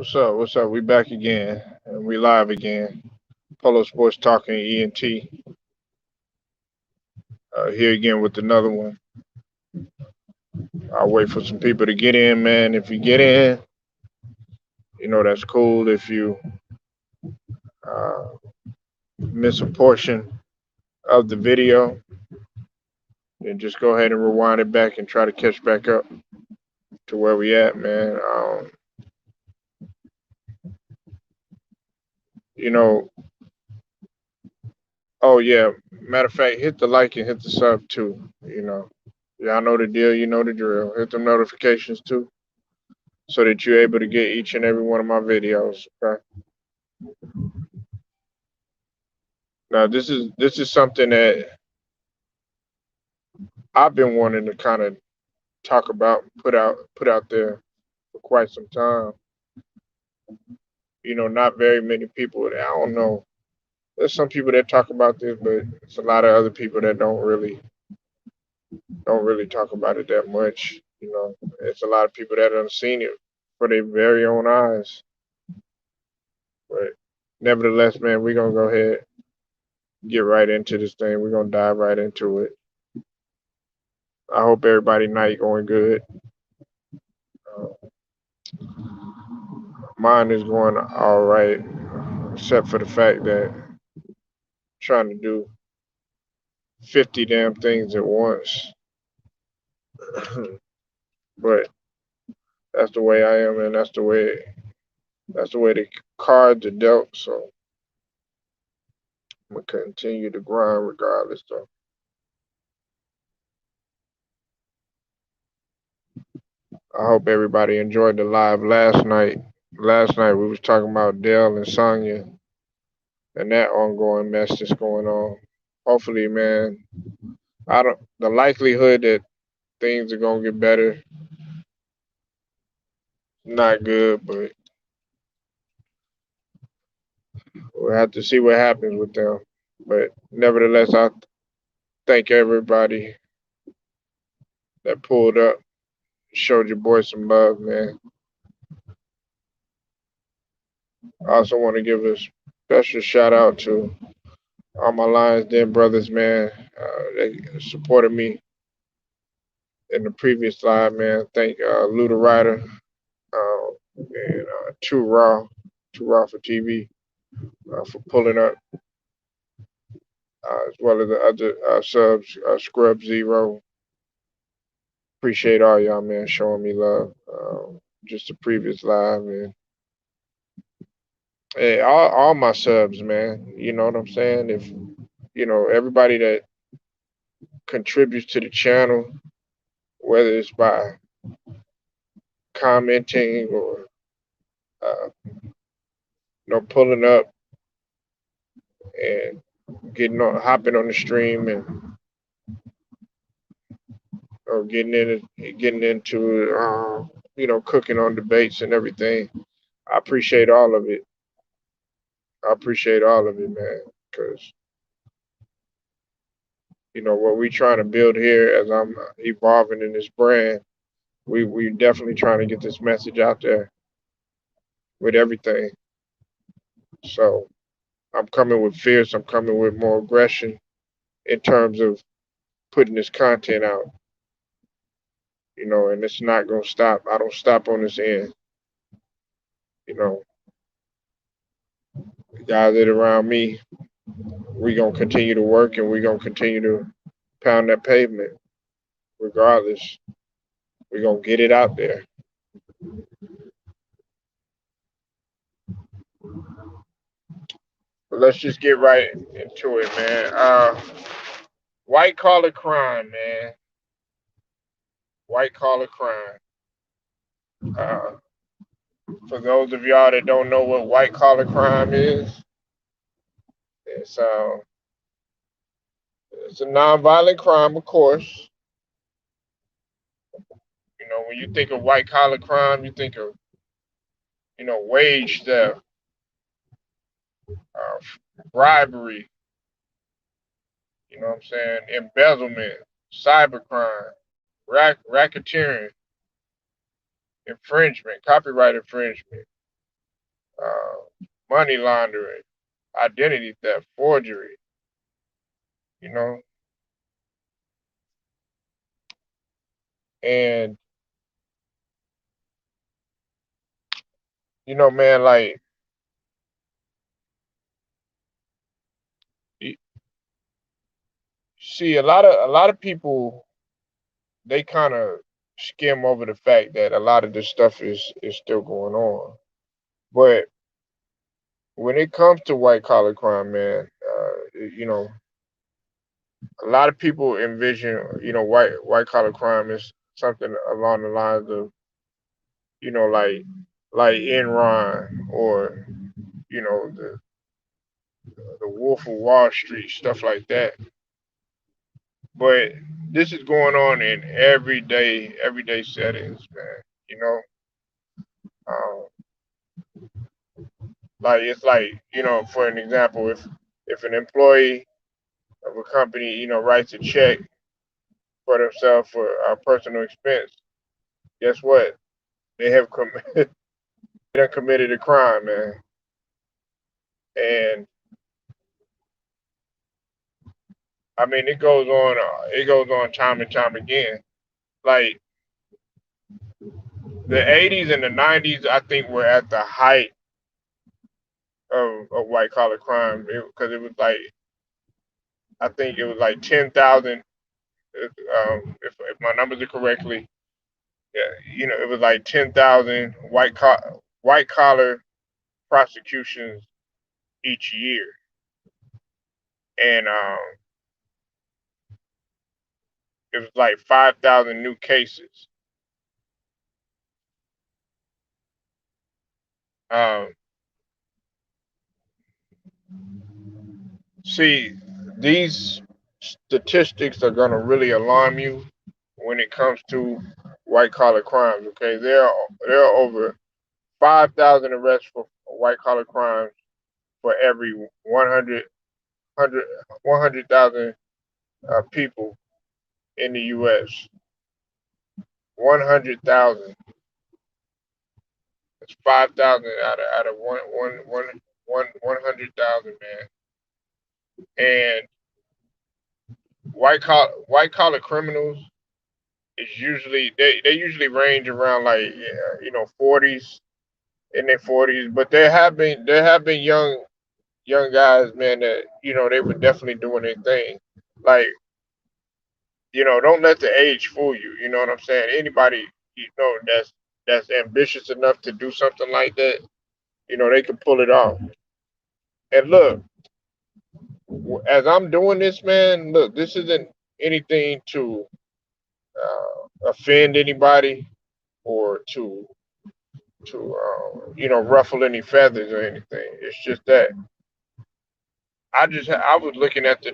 What's up? What's up? We back again and we live again. Polo Sports Talking ENT here again with another one. I'll wait for some people to get in, man. If you get in, that's cool. If you uh, miss a portion of the video, then just go ahead and rewind it back and try to catch back up to where we at, man. You know, oh yeah. Matter of fact, hit the like and hit the sub too. Y'all know the deal. You know the drill. Hit the notifications too, so that you're able to get each and every one of my videos. Okay. Now this is something that I've been wanting to kind of talk about, put out there for quite some time. Not very many people. I don't know. There's some people that talk about this, but it's a lot of other people that don't really talk about it that much. It's a lot of people that have seen it for their very own eyes. But nevertheless, man, we're gonna go ahead get right into this thing. We're gonna dive right into it. I hope everybody night going good. Uh, Mine is going all right, except for the fact that I'm trying to do 50 damn things at once. But that's the way I am, and that's the way the cards are dealt. So I'm gonna continue to grind regardless, though. I hope everybody enjoyed the live last night. Last night we was talking about Dell and Sonya and that ongoing mess that's going on. Hopefully, man, I don't. The likelihood that things are gonna get better, not good, but we'll have to see what happens with them. But nevertheless, I thank everybody that pulled up, showed your boy some love, man. I also want to give a special shout out to all my Lions Den brothers, man. They supported me in the previous live, man. Thank Luda Ryder and Too Raw for TV for pulling up, as well as the other subs, Scrub Zero. Appreciate all y'all, man, showing me love. Just the previous live, man. Hey, all my subs, man. You know what I'm saying? If everybody that contributes to the channel, whether it's by commenting or pulling up and hopping on the stream and or getting into cooking on debates and everything. I appreciate all of it. I appreciate all of it, man, because what we trying to build here as I'm evolving in this brand. We definitely trying to get this message out there with everything. So I'm coming with fierce. I'm coming with more aggression in terms of putting this content out. And it's not gonna stop. I don't stop on this end. You know, the guys that are around me, we gonna continue to work and we gonna continue to pound that pavement. Regardless, we gonna get it out there. But let's just get right into it, man. White collar crime, man. White collar crime. Uh, for those of y'all that don't know what white collar crime is, it's uh, it's a nonviolent crime, of course. When you think of white collar crime, you think of wage theft, uh, bribery. You know what I'm saying? Embezzlement, cybercrime, racketeering, infringement, copyright infringement. money laundering, identity theft, forgery. You know, and man, like you see, a lot of people they kind of skim over the fact that a lot of this stuff is still going on. But when it comes to white collar crime, man, a lot of people envision, white collar crime is something along the lines of, like Enron or the Wolf of Wall Street, stuff like that. But this is going on in everyday settings, man. You know, um, like it's like for an example, if an employee of a company, writes a check for themselves for a personal expense, guess what? They have they done committed a crime, man. And I mean, it goes on time and time again. Like the '80s and the '90s, I think were at the height of white collar crime because it was like I think it was like 10,000. If my numbers are correctly, yeah, it was like 10,000 white collar prosecutions each year, and it was like 5,000 new cases. Um, See, these statistics are going to really alarm you when it comes to white collar crimes. Okay, there are over 5,000 arrests for white collar crimes for every 100,000 people in the U.S. 100,000. It's 5,000 out of 100,000, man. And white collar criminals is usually they usually range around like 40s, in their 40s, but there have been young guys, man, that they were definitely doing their thing. Like, don't let the age fool you. You know what I'm saying? Anybody that's ambitious enough to do something like that, they can pull it off. And look, as I'm doing this, man, look, this isn't anything to offend anybody or to ruffle any feathers or anything. It's just that I was looking at the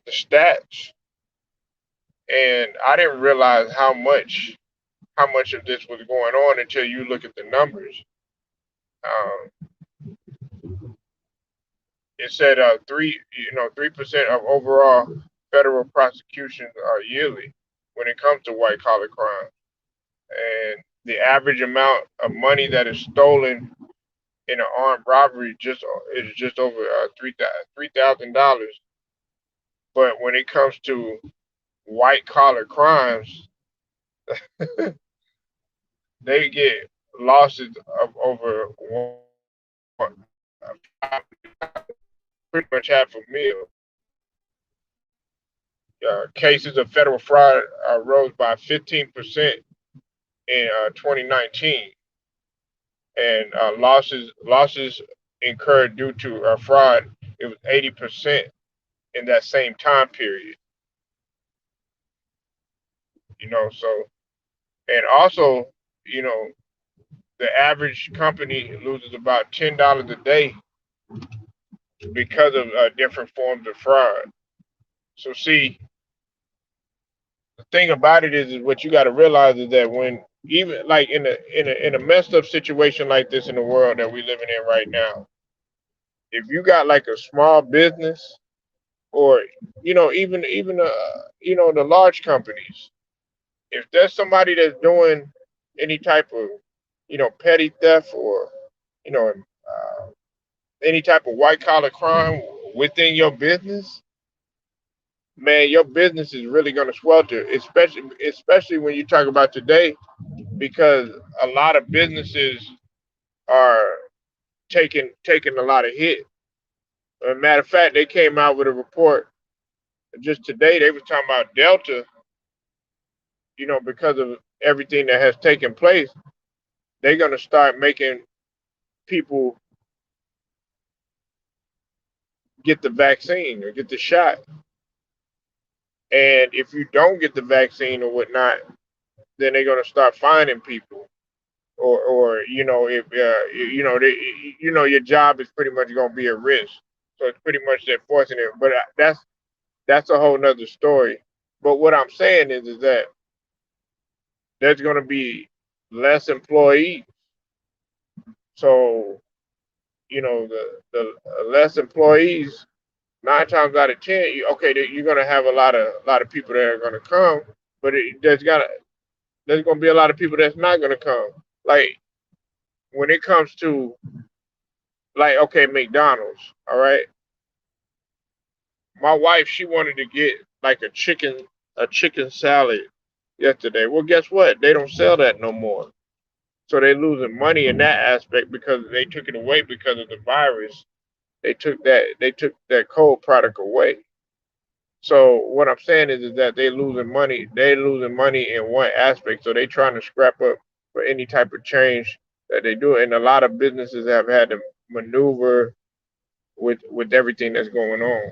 stats, and I didn't realize how much of this was going on until you look at the numbers. Um, it said 3% of overall federal prosecutions are yearly when it comes to white collar crime, and the average amount of money that is stolen in an armed robbery is just over $3,000. But when it comes to white collar crimes, they get losses of over pretty much half a mil. Cases of federal fraud rose by 15% in 2019, and losses incurred due to fraud, it was 80% in that same time period. So, and also, you know, the average company loses about $10 a day because of different forms of fraud. So, see, the thing about it is what you got to realize is that when even like in a messed up situation like this in the world that we're living in right now, if you got like a small business or even the large companies, if there's somebody that's doing any type of petty theft or you know, any type of white collar crime within your business, man, your business is really going to swelter, especially when you talk about today, because a lot of businesses are taking a lot of hit. As a matter of fact, they came out with a report just today. They were talking about Delta, because of everything that has taken place, they're going to start making people get the vaccine or get the shot. And if you don't get the vaccine or whatnot, then they're going to start finding people. Or if your job is pretty much going to be at risk. So it's pretty much they're forcing it. But that's a whole nother story. But what I'm saying is that there's going to be less employees. So the less employees, 9 times out of 10, okay, you're going to have a lot of people that are going to come, but there's going to be a lot of people that's not going to come. Like when it comes to, like, okay, McDonald's, all right. My wife, she wanted to get like a chicken salad yesterday. Well, guess what? They don't sell that no more. So they're losing money in that aspect because they took it away because of the virus. They took that cold product away. So what I'm saying is that they're losing money. They're losing money in one aspect. So they're trying to scrap up for any type of change that they do. And a lot of businesses have had to maneuver with everything that's going on.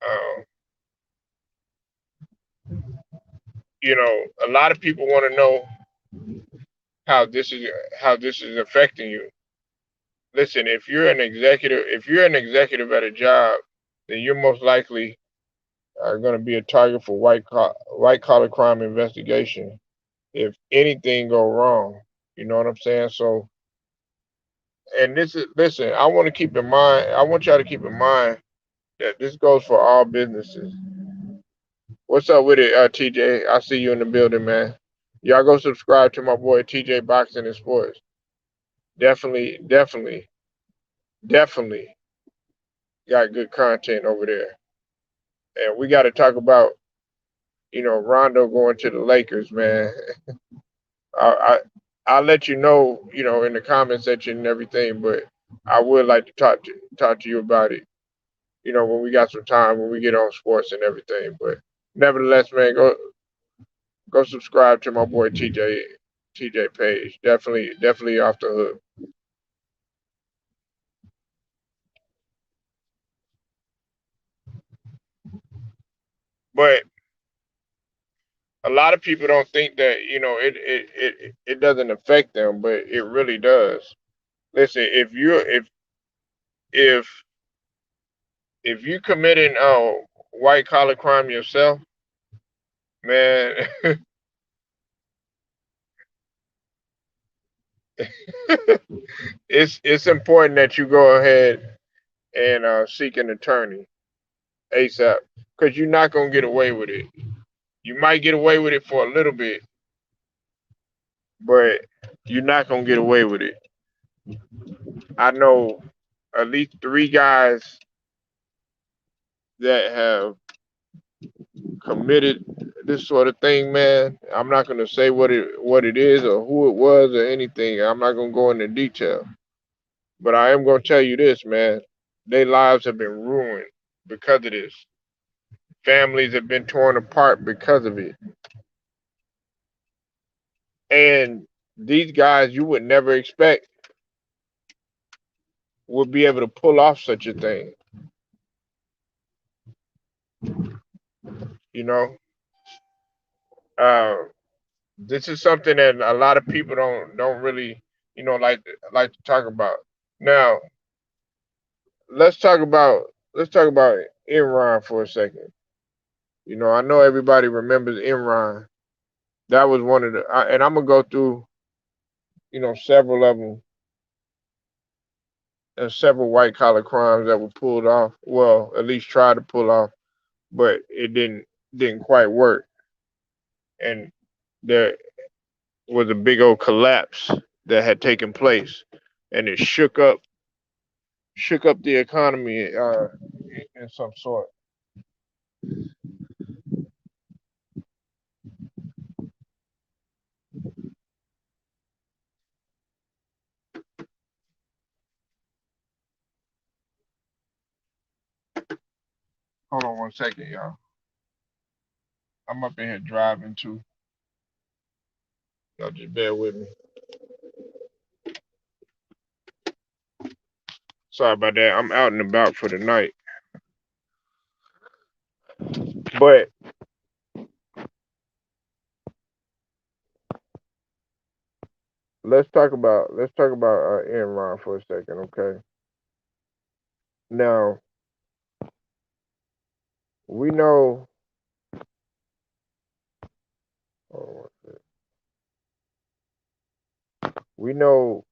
Um, a lot of people want to know how this is how this is affecting you. Listen, if you're an executive at a job, then you're most likely are going to be a target for white collar crime investigation if anything go wrong. You know what I'm saying? So, and this is listen. I want to keep in mind. I want y'all to keep in mind that this goes for all businesses. What's up with it, TJ? I see you in the building, man. Y'all go subscribe to my boy TJ Boxing and Sports. Definitely, definitely, definitely got good content over there. And we got to talk about, Rondo going to the Lakers, man. I, I'll let you know, in the comment section and everything, but I would like to talk to you about it, when we got some time, when we get on sports and everything. But nevertheless, man, go subscribe to my boy TJ Page. Definitely off the hook. But a lot of people don't think that it doesn't affect them, but it really does. Listen, if if you committing white collar crime yourself, man, it's important that you go ahead and seek an attorney ASAP, because you're not gonna get away with it. You might get away with it for a little bit, but you're not gonna get away with it. I know at least 3 guys that have committed this sort of thing, man. I'm not gonna say what it is or who it was or anything. I'm not gonna go into detail. But I am gonna tell you this, man. Their lives have been ruined because of this. Families have been torn apart because of it. And these guys you would never expect would be able to pull off such a thing. You know, uh, this is something that a lot of people don't really, like to talk about. Now, let's talk about Enron for a second. I know everybody remembers Enron. That was one of and I'm gonna go through, several of them and several white collar crimes that were pulled off. Well, at least tried to pull off, but it didn't quite work, and there was a big old collapse. that had taken place, and it shook up the economy in some sort. Hold on 1 second, y'all. I'm up in here driving too. Y'all just bear with me. Sorry about that. I'm out and about for the night. But let's talk about Enron for a second, okay? Now we know oh, we know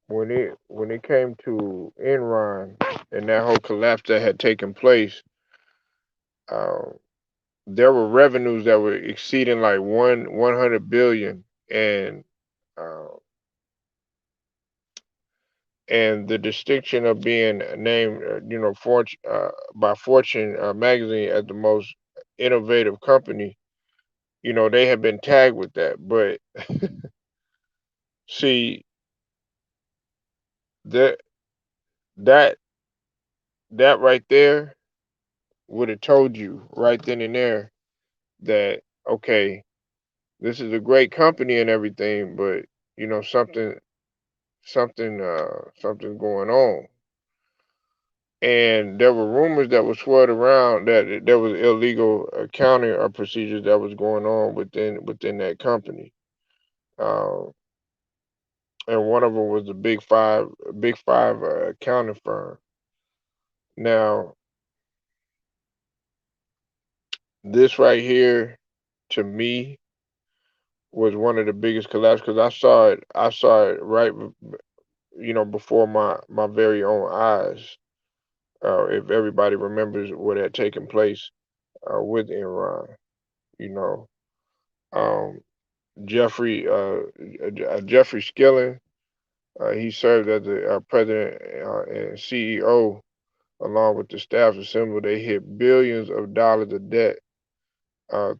when it came to Enron and that whole collapse that had taken place, um, there were revenues that were exceeding like 100 billion, uh, and the distinction of being named, by Fortune magazine as the most innovative company. They have been tagged with that, but see that that that right there would have told you right then and there that okay, this is a great company and everything, but something's going on. And there were rumors that were swirled around that there was illegal accounting or procedures that was going on within that company. Um, and one of them was the Big Five accounting firm. Now, this right here, to me, was one of the biggest collapses because I saw it right, before my very own eyes. If everybody remembers what had taken place with Enron, you know, um, Jeffrey Skilling, he served as the president and CEO along with the staff assembled. They hit billions of dollars of debt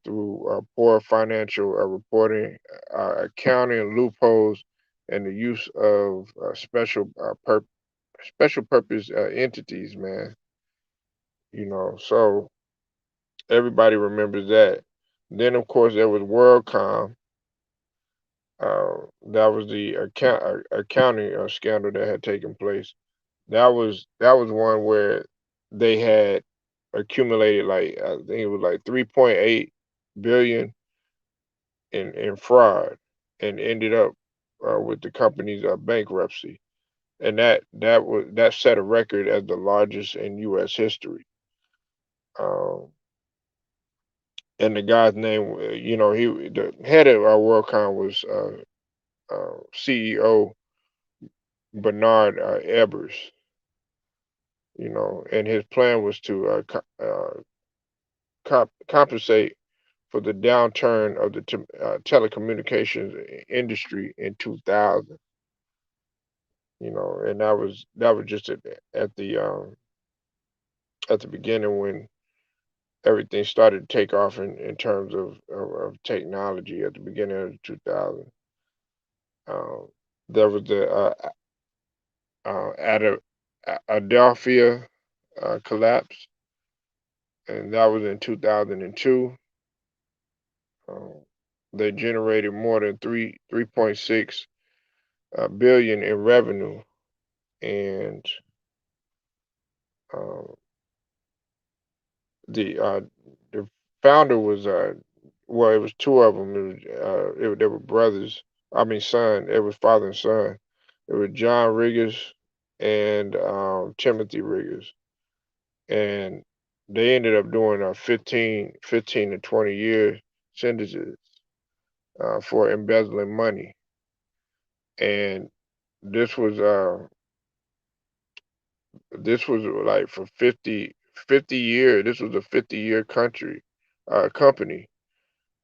through poor financial reporting, accounting loopholes, and the use of special purpose entities. Man, so everybody remembers that. Then, of course, there was WorldCom. That was the accounting scandal that had taken place. That was one where they had accumulated like I think it was like 3.8 billion in fraud, and ended up with the company's bankruptcy, and that set a record as the largest in U.S. history. Um, and the guy's name, the head of our WorldCom was CEO Bernard Ebbers. And his plan was to compensate for the downturn of the telecommunications industry in 2000. And that was just at the beginning when everything started to take off in terms of technology at the beginning of 2000. Um, there was the Adelphia collapse, and that was in 2002. Um, they generated more than 3.6 billion in revenue, and um, the founder was well, it was two of them. They were brothers. I mean, son. It was father and son. It was John Riggers and Timothy Riggers, and they ended up doing 15 to 20 year sentences for embezzling money. And this was uh this was like for 50 years. This was a 50-year company,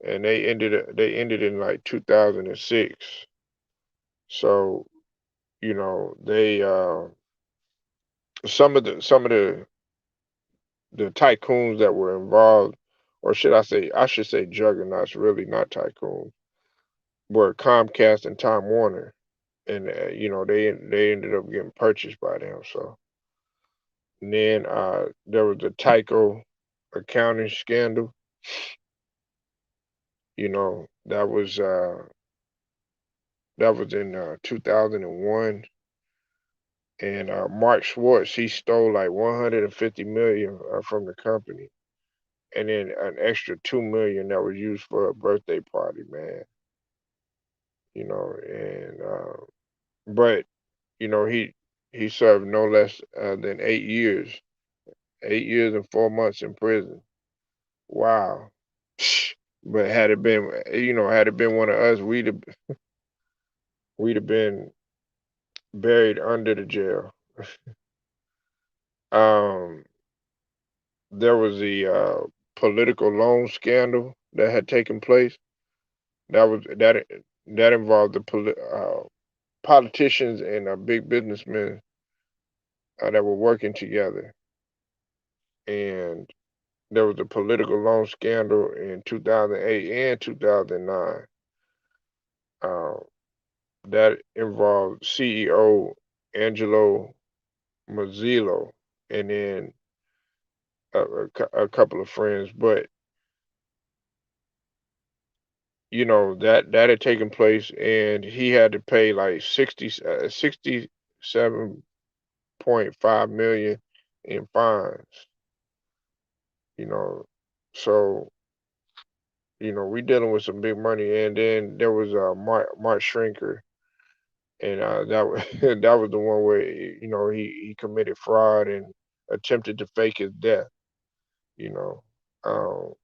and they ended in like 2006. So, they some of the tycoons that were involved, or I should say juggernauts, really not tycoons, were Comcast and Time Warner, and they ended up getting purchased by them. So and then there was the Tyco accounting scandal. That was in 2001, and Mark Schwartz, he stole like 150 million from the company, and then an extra 2 million that was used for a birthday party, man. And but he served no less than 8 years, 8 years and 4 months in prison. Wow. But had it been one of us, we'd have been buried under the jail. Um, there was the political loan scandal that had taken place. That involved the politicians and big businessmen that were working together, and there was a political loan scandal in 2008 and 2009 uh, that involved CEO Angelo Mazzillo and then a couple of friends. But that had taken place, and he had to pay like 67.5 million in fines. You know, so we dealing with some big money, and then there was Mark Shrinker, and that was that was the one where he committed fraud and attempted to fake his death. You know, um,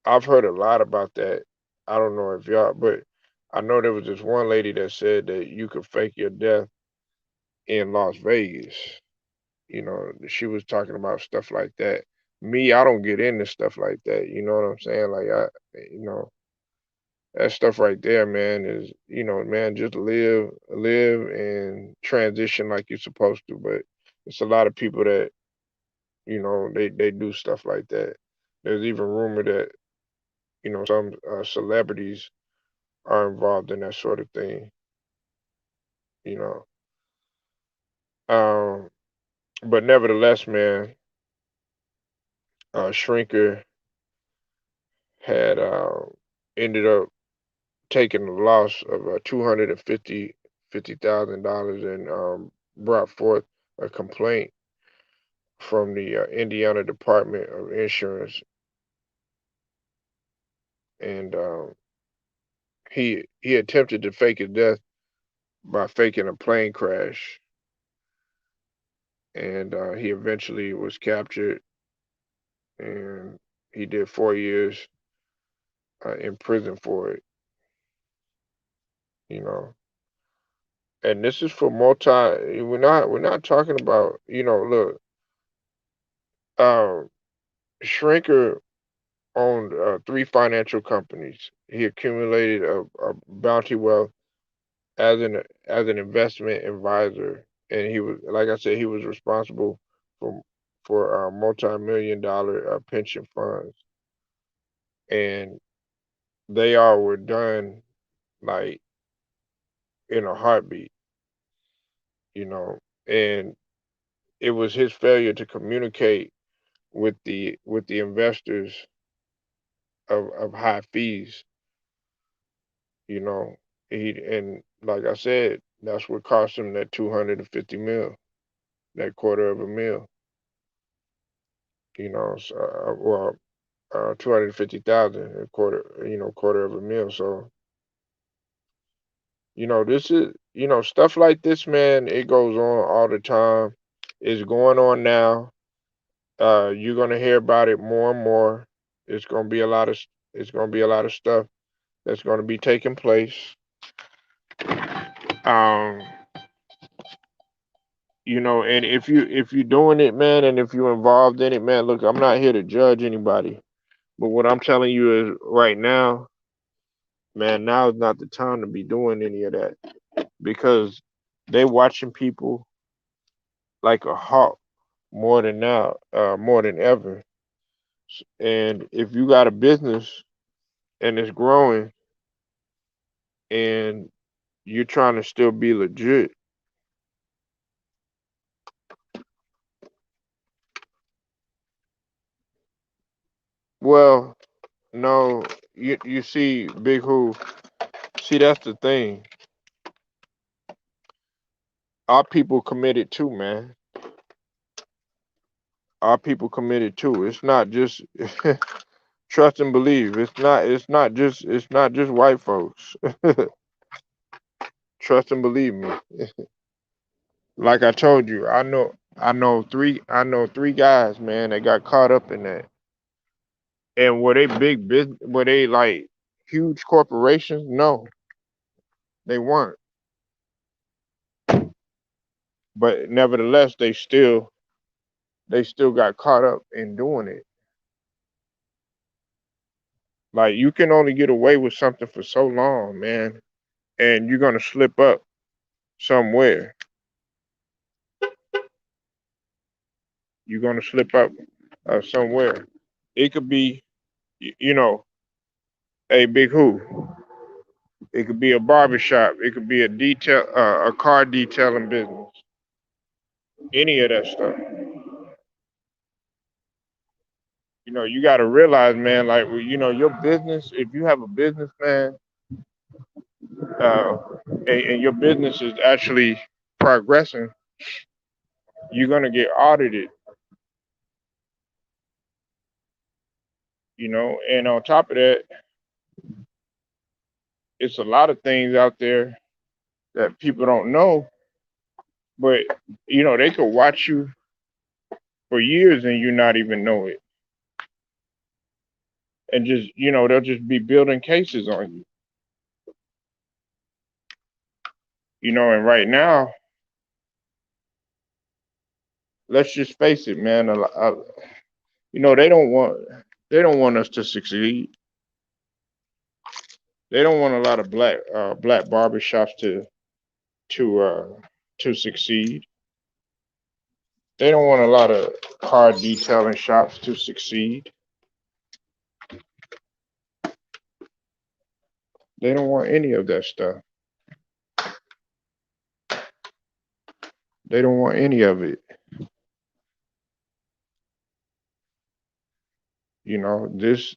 I've heard a lot about that. I don't know if y'all, but I know there was this one lady that said that you could fake your death in Las Vegas. She was talking about stuff like that. Me, I don't get into stuff like that. You know what I'm saying? Like you know, that stuff right there, man, is, man, just live and transition like you're supposed to. But it's a lot of people that, they do stuff like that. There's even rumor that, some celebrities are involved in that sort of thing, you know. Um, but nevertheless, man, Shrinker had ended up taking a loss of 250,000 and brought forth a complaint from the Indiana Department of Insurance, and he attempted to fake his death by faking a plane crash, and he eventually was captured, and he did 4 years in prison for it. You know, and this is for multi. We're not talking about, look, um, Shrinker owned three financial companies. He accumulated a bounty wealth as an investment advisor, and he was, like I said, he was responsible for multi-million dollar pension funds, and they all were done like in a heartbeat, you know, and it was his failure to communicate with the investors of high fees, you know. And like I said, that's what cost him that 250 mil, that quarter of a mil, so, well, 250,000, a quarter of a mil. So, this is, stuff like this, man, it goes on all the time. It's going on now. You're gonna hear about it more and more. It's gonna be a lot of it's gonna be a lot of stuff that's gonna be taking place. Um, and if you're doing it, man, and if you're involved in it, man, look, I'm not here to judge anybody, but what I'm telling you is right now, man, now is not the time to be doing any of that. because they watching people like a hawk more than now, more than ever. And if you got a business and it's growing and you're trying to still be legit, well, no, you see, Big Who, see that's the thing. Our people committed too, man. Our people committed too. It's not just trust and believe. It's not just white folks. Trust and believe me. Like I told you, I know three guys, man, that got caught up in that. And were they big business? Were they like huge corporations? No, they weren't. But nevertheless, they still got caught up in doing it. Like you can only get away with something for so long, man, and you're gonna slip up somewhere. You're gonna slip up somewhere. It could be, you know, a Big Who. It could be a barbershop. It could be a car detailing business. Any of that stuff. You got to realize, man. Like, well, your business. If you have a business, man, uh, and your business is actually progressing, you're gonna get audited. And on top of that, it's a lot of things out there that people don't know, but they could watch you for years and you not even know it, and just they'll just be building cases on you. And right now, let's just face it, man. They don't want us to succeed. They don't want a lot of black barbershops to uh, to succeed. They don't want a lot of car detailing shops to succeed. They don't want any of that stuff. They don't want any of it. This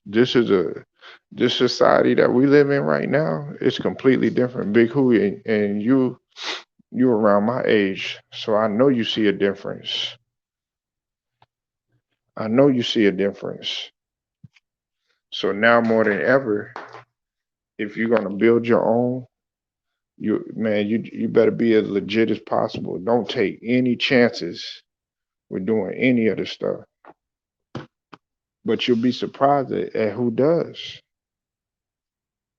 society that we live in right now is completely different. Big Who, and you around my age, so I know you see a difference. I know you see a difference. So now more than ever, if you're gonna build your own, you better be as legit as possible. Don't take any chances with doing any of the stuff. But you'll be surprised at who does.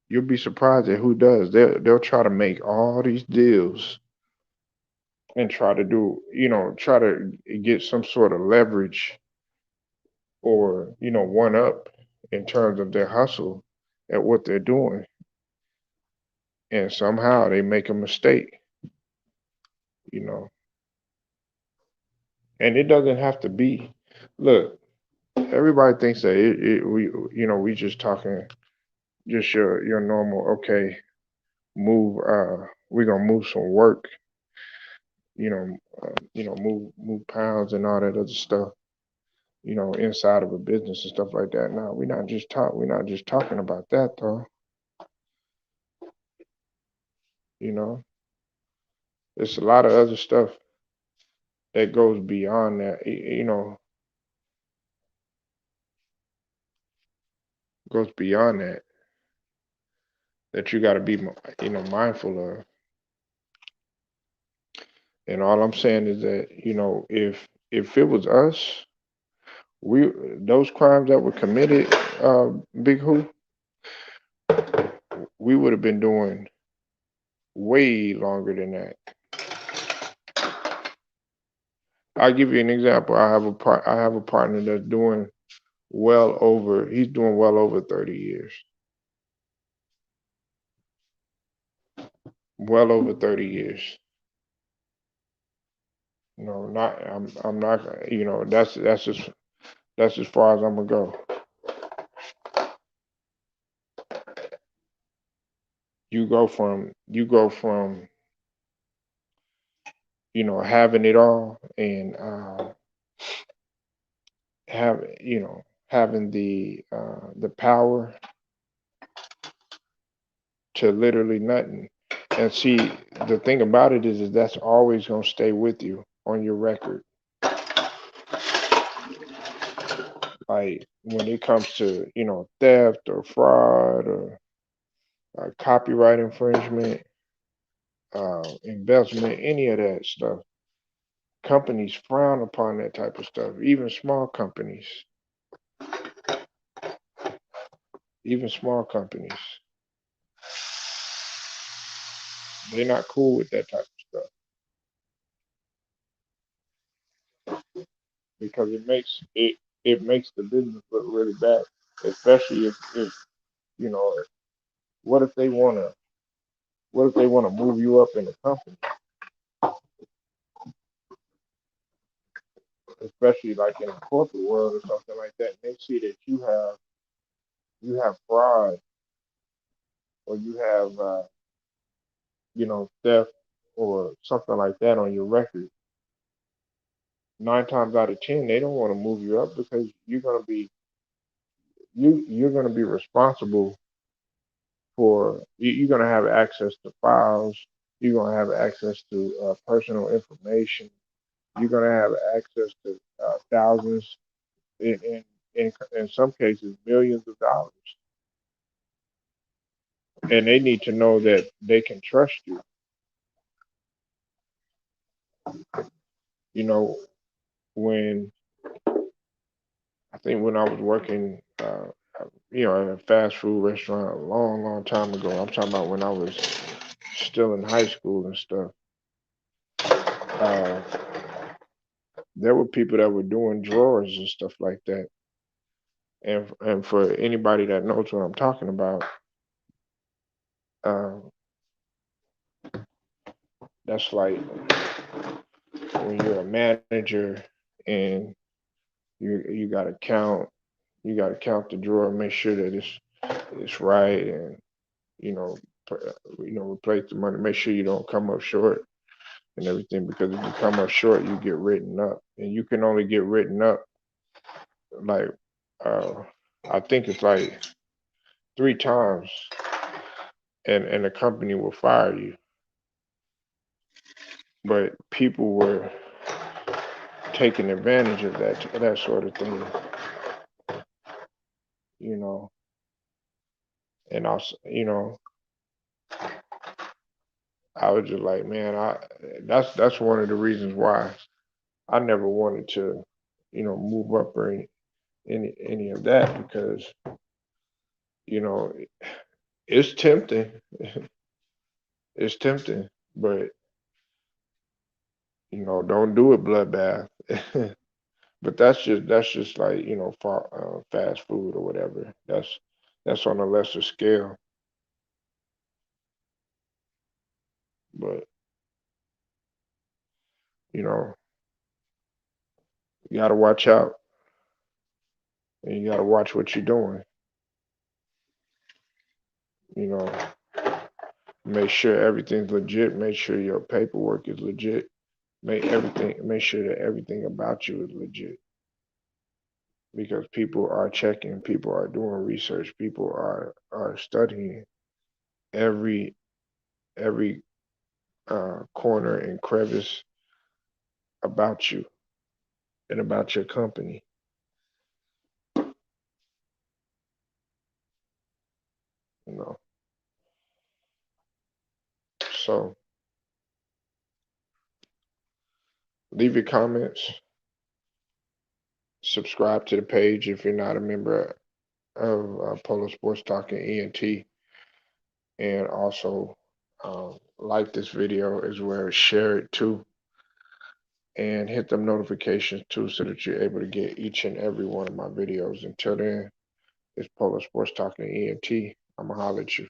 You'll be surprised at who does. They'll try to make all these deals and try to get some sort of leverage or one up in terms of their hustle at what they're doing, and somehow they make a mistake. You know, and it doesn't have to be. Look, everybody thinks that we just talking just your normal, okay, move we're gonna move some work, move pounds and all that other stuff, inside of a business and stuff like that. Now we're not just talking about that though. You know, it's a lot of other stuff that goes beyond that. Goes beyond that you got to be mindful of. And all I'm saying is that if it was us, we those crimes that were committed, Big Who, we would have been doing way longer than that. I'll give you an example. I have a partner that's doing he's doing well over 30 years. well over 30 years. Not I'm not that's as far as I'm gonna go. You go from having it all and having the power to literally nothing. And see, the thing about it is that's always gonna stay with you on your record. Like when it comes to theft or fraud or copyright infringement, embezzlement, any of that stuff. Companies frown upon that type of stuff. Even small companies, they're not cool with that type of stuff because it makes the business look really bad. Especially if you know, what if they wanna move you up in the company, especially like in the corporate world or something like that. And they see that you have fraud or you have theft or something like that on your record. 9 times out of 10, they don't want to move you up because you're gonna be responsible for you're gonna have access to files. You're gonna have access to personal information. You're gonna have access to thousands, in some cases, millions of dollars, and they need to know that they can trust you. You know, when I think when I was working, in a fast food restaurant a long, long time ago. I'm talking about when I was still in high school and stuff. Uh, there were people that were doing drawers and stuff like that. And for anybody that knows what I'm talking about, uh, that's like when you're a manager and you got to count the drawer, make sure that it's right, and you know replace the money, make sure you don't come up short and everything, because if you come up short, you get written up, and you can only get written up like uh, I think it's like 3 times, and the company will fire you. But people were taking advantage of that sort of thing, you know. And also, I was just like, man, that's one of the reasons why I never wanted to, move up or any of that, because you know it's tempting. It's tempting, but don't do it bloodbath. But that's just like fast food or whatever. That's on a lesser scale. But you know you got to watch out, and you got to watch what you're doing. You know, make sure everything's legit. Make sure your paperwork is legit. Make sure that everything about you is legit, because people are checking, people are doing research, people are studying every every corner and crevice about you and about your company. You know, so leave your comments, subscribe to the page if you're not a member of Polo Sports Talk and ENT, and also like this video as well, share it too, and hit them notifications too, so that you're able to get each and every one of my videos. Until then, it's Polo Sports Talk and ENT. I'm going to holler at you.